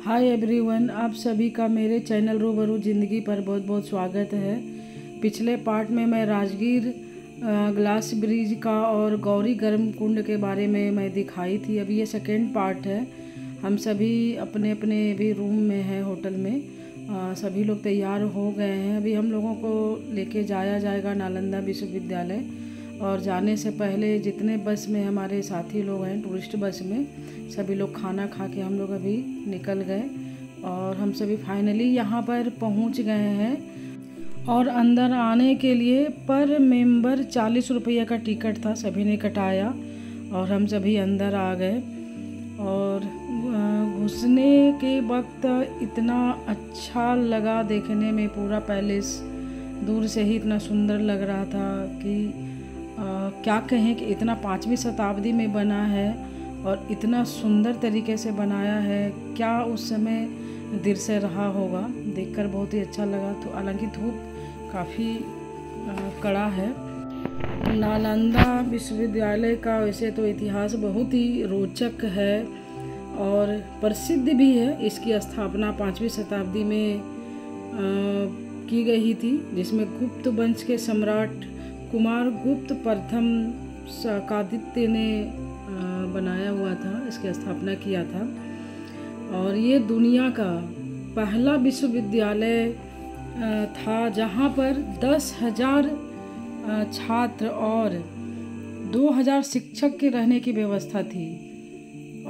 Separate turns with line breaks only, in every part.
Hi everyone, आप सभी का मेरे चैनल रूबरू ज़िंदगी पर बहुत बहुत स्वागत है। पिछले पार्ट में मैं राजगीर ग्लास ब्रिज का और गौरी गर्म कुंड के बारे में मैं दिखाई थी। अभी ये सेकेंड पार्ट है। हम सभी अपने अपने भी रूम में हैं होटल में। सभी लोग तैयार हो गए हैं। अभी हम लोगों को लेके जाया जाएगा नालंदा विश्वविद्यालय। और जाने से पहले जितने बस में हमारे साथी लोग हैं, टूरिस्ट बस में, सभी लोग खाना खा के हम लोग अभी निकल गए और हम सभी फाइनली यहाँ पर पहुँच गए हैं। और अंदर आने के लिए पर मेंबर 40 रुपये का टिकट था, सभी ने कटाया और हम सभी अंदर आ गए। और घुसने के वक्त इतना अच्छा लगा देखने में, पूरा पैलेस दूर से ही इतना सुंदर लग रहा था कि क्या कहें कि इतना 5वीं शताब्दी में बना है और इतना सुंदर तरीके से बनाया है। क्या उस समय दृश्य रहा होगा, देखकर बहुत ही अच्छा लगा। तो हालांकि धूप काफ़ी कड़ा है। नालंदा विश्वविद्यालय का वैसे तो इतिहास बहुत ही रोचक है और प्रसिद्ध भी है। इसकी स्थापना 5वीं शताब्दी में की गई थी, जिसमें गुप्त वंश के सम्राट कुमार गुप्त प्रथम शाकादित्य ने बनाया हुआ था, इसकी स्थापना किया था। और ये दुनिया का पहला विश्वविद्यालय था जहाँ पर 10,000 छात्र और 2,000 शिक्षक के रहने की व्यवस्था थी।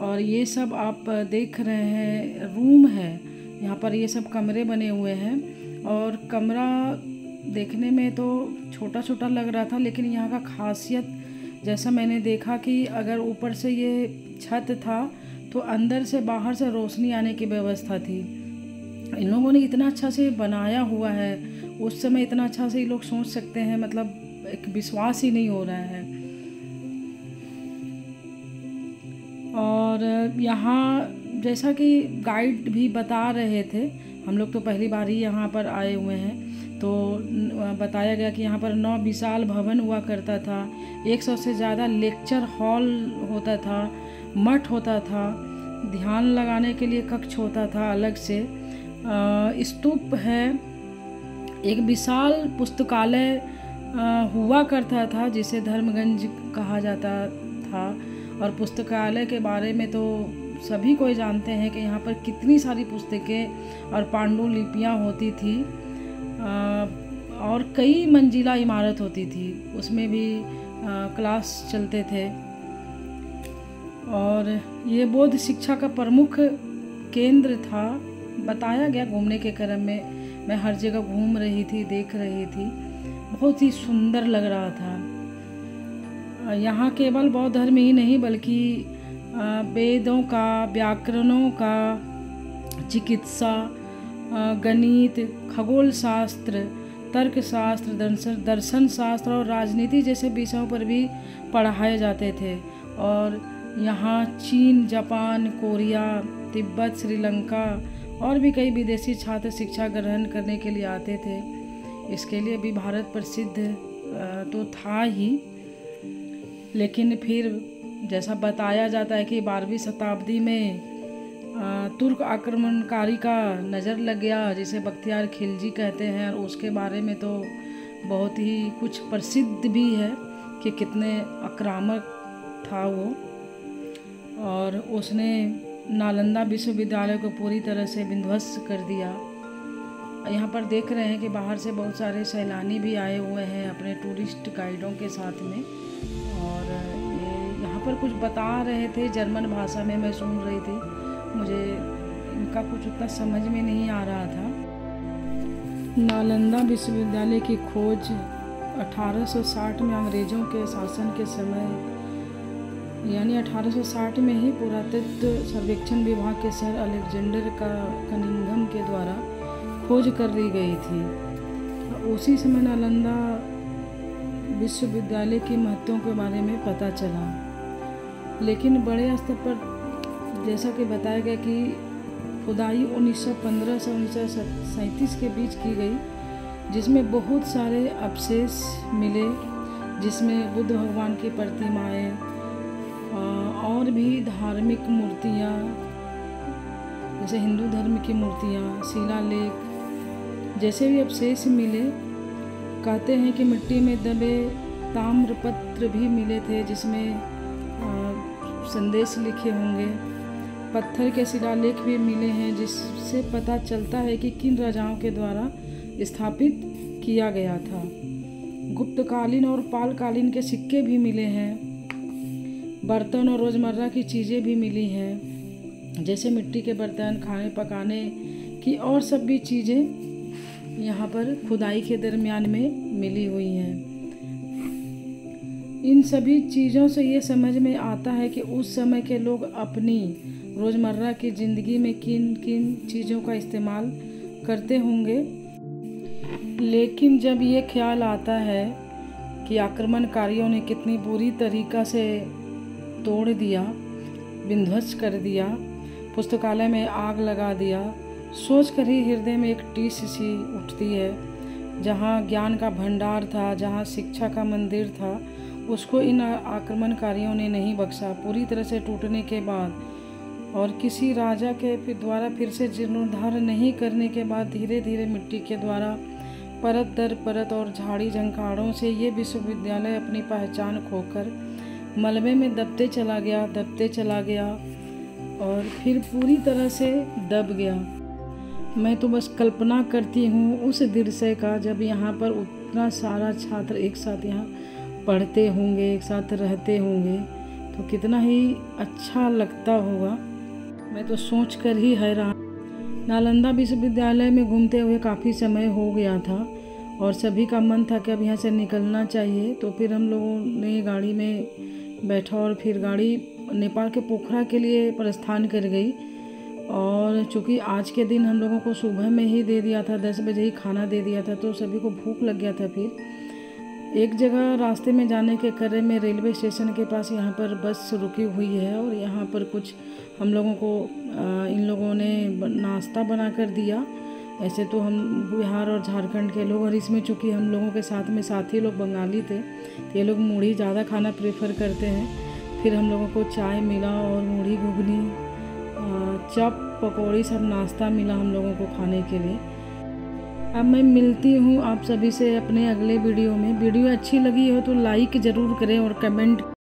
और ये सब आप देख रहे हैं रूम है, यहाँ पर ये सब कमरे बने हुए हैं। और कमरा देखने में तो छोटा छोटा लग रहा था, लेकिन यहाँ का खासियत जैसा मैंने देखा कि अगर ऊपर से ये छत था तो अंदर से बाहर से रोशनी आने की व्यवस्था थी। इन लोगों ने इतना अच्छा से बनाया हुआ है, उस समय इतना अच्छा से ये लोग सोच सकते हैं, मतलब एक विश्वास ही नहीं हो रहा है। और यहाँ जैसा कि गाइड भी बता रहे थे, हम लोग तो पहली बार ही यहाँ पर आए हुए हैं, तो बताया गया कि यहाँ पर 9 विशाल भवन हुआ करता था, 100 से ज़्यादा लेक्चर हॉल होता था, मठ होता था, ध्यान लगाने के लिए कक्ष होता था अलग से, स्तूप है, एक विशाल पुस्तकालय हुआ करता था जिसे धर्मगंज कहा जाता था। और पुस्तकालय के बारे में तो सभी कोई जानते हैं कि यहाँ पर कितनी सारी पुस्तकें और पांडुलिपियाँ होती थी। और कई मंजिला इमारत होती थी, उसमें भी क्लास चलते थे। और ये बौद्ध शिक्षा का प्रमुख केंद्र था, बताया गया। घूमने के क्रम में मैं हर जगह घूम रही थी, देख रही थी, बहुत ही सुंदर लग रहा था। यहाँ केवल बौद्ध धर्म ही नहीं बल्कि वेदों का, व्याकरणों का, चिकित्सा, गणित, खगोल शास्त्र, तर्कशास्त्र, दर्शन शास्त्र और राजनीति जैसे विषयों पर भी पढ़ाए जाते थे। और यहाँ चीन, जापान, कोरिया, तिब्बत, श्रीलंका और भी कई विदेशी छात्र शिक्षा ग्रहण करने के लिए आते थे। इसके लिए भी भारत प्रसिद्ध तो था ही, लेकिन फिर जैसा बताया जाता है कि 12वीं शताब्दी में तुर्क आक्रमणकारी का नज़र लग गया, जिसे बख्तियार खिलजी कहते हैं। और उसके बारे में तो बहुत ही कुछ प्रसिद्ध भी है कि कितने आक्रामक था वो। और उसने नालंदा विश्वविद्यालय को पूरी तरह से विध्वंस कर दिया। यहाँ पर देख रहे हैं कि बाहर से बहुत सारे सैलानी भी आए हुए हैं अपने टूरिस्ट गाइडों के साथ में। और ये यहाँ पर कुछ बता रहे थे जर्मन भाषा में, मैं सुन रही थी, मुझे इनका कुछ उतना समझ में नहीं आ रहा था। नालंदा विश्वविद्यालय की खोज 1860 में अंग्रेज़ों के शासन के समय, यानी 1860 में ही पुरातत्व सर्वेक्षण विभाग के सर अलेक्जेंडर कनिंघम के द्वारा खोज कर ली गई थी। उसी समय नालंदा विश्वविद्यालय की महत्वों के बारे में पता चला। लेकिन बड़े स्तर पर जैसा कि बताया गया कि खुदाई 1915 से 1937 के बीच की गई, जिसमें बहुत सारे अवशेष मिले, जिसमें बुद्ध भगवान की प्रतिमाएं और भी धार्मिक मूर्तियां जैसे हिंदू धर्म की मूर्तियाँ, शिलालेख जैसे भी अवशेष मिले। कहते हैं कि मिट्टी में दबे ताम्रपत्र भी मिले थे जिसमें संदेश लिखे होंगे। पत्थर के शिलालेख भी मिले हैं जिससे पता चलता है कि किन राजाओं के द्वारा स्थापित किया गया था। गुप्तकालीन और पालकालीन के सिक्के भी मिले हैं। बर्तन और रोज़मर्रा की चीज़ें भी मिली हैं, जैसे मिट्टी के बर्तन, खाने पकाने की और सब भी चीज़ें यहाँ पर खुदाई के दरमियान में मिली हुई हैं। इन सभी चीज़ों से ये समझ में आता है कि उस समय के लोग अपनी रोज़मर्रा की ज़िंदगी में किन किन चीज़ों का इस्तेमाल करते होंगे। लेकिन जब ये ख्याल आता है कि आक्रमणकारियों ने कितनी बुरी तरीक़ा से तोड़ दिया, विध्वंस कर दिया, पुस्तकालय में आग लगा दिया, सोच कर ही हृदय में एक टीस सी उठती है। जहाँ ज्ञान का भंडार था, जहाँ शिक्षा का मंदिर था, उसको इन आक्रमणकारियों ने नहीं बख्शा। पूरी तरह से टूटने के बाद और किसी राजा के द्वारा फिर से जीर्णोद्धार नहीं करने के बाद धीरे धीरे मिट्टी के द्वारा परत दर परत और झाड़ी झंकाड़ों से ये विश्वविद्यालय अपनी पहचान खोकर मलबे में दबते चला गया और फिर पूरी तरह से दब गया। मैं तो बस कल्पना करती हूँ उस दृश्य का, जब यहाँ पर उतना सारा छात्र एक साथ यहाँ पढ़ते होंगे, एक साथ रहते होंगे, तो कितना ही अच्छा लगता होगा। मैं तो सोच कर ही हैरान। नालंदा विश्वविद्यालय में घूमते हुए काफ़ी समय हो गया था और सभी का मन था कि अब यहाँ से निकलना चाहिए। तो फिर हम लोगों ने गाड़ी में बैठा और फिर गाड़ी नेपाल के पोखरा के लिए प्रस्थान कर गई। और चूँकि आज के दिन हम लोगों को सुबह में ही दे दिया था, 10 बजे ही खाना दे दिया था, तो सभी को भूख लग गया था। फिर एक जगह रास्ते में जाने के क्रम में रेलवे स्टेशन के पास यहाँ पर बस रुकी हुई है और यहाँ पर कुछ हम लोगों को इन लोगों ने नाश्ता बना कर दिया। ऐसे तो हम बिहार और झारखंड के लोग, और इसमें चूँकि हम लोगों के साथ में साथी लोग बंगाली थे, तो ये लोग मूढ़ी ज़्यादा खाना प्रेफर करते हैं। फिर हम लोगों को चाय मिला और मूढ़ी, घुगनी, चप, पकौड़ी सब नाश्ता मिला हम लोगों को खाने के लिए। अब मैं मिलती हूँ आप सभी से अपने अगले वीडियो में। वीडियो अच्छी लगी हो तो लाइक ज़रूर करें और कमेंट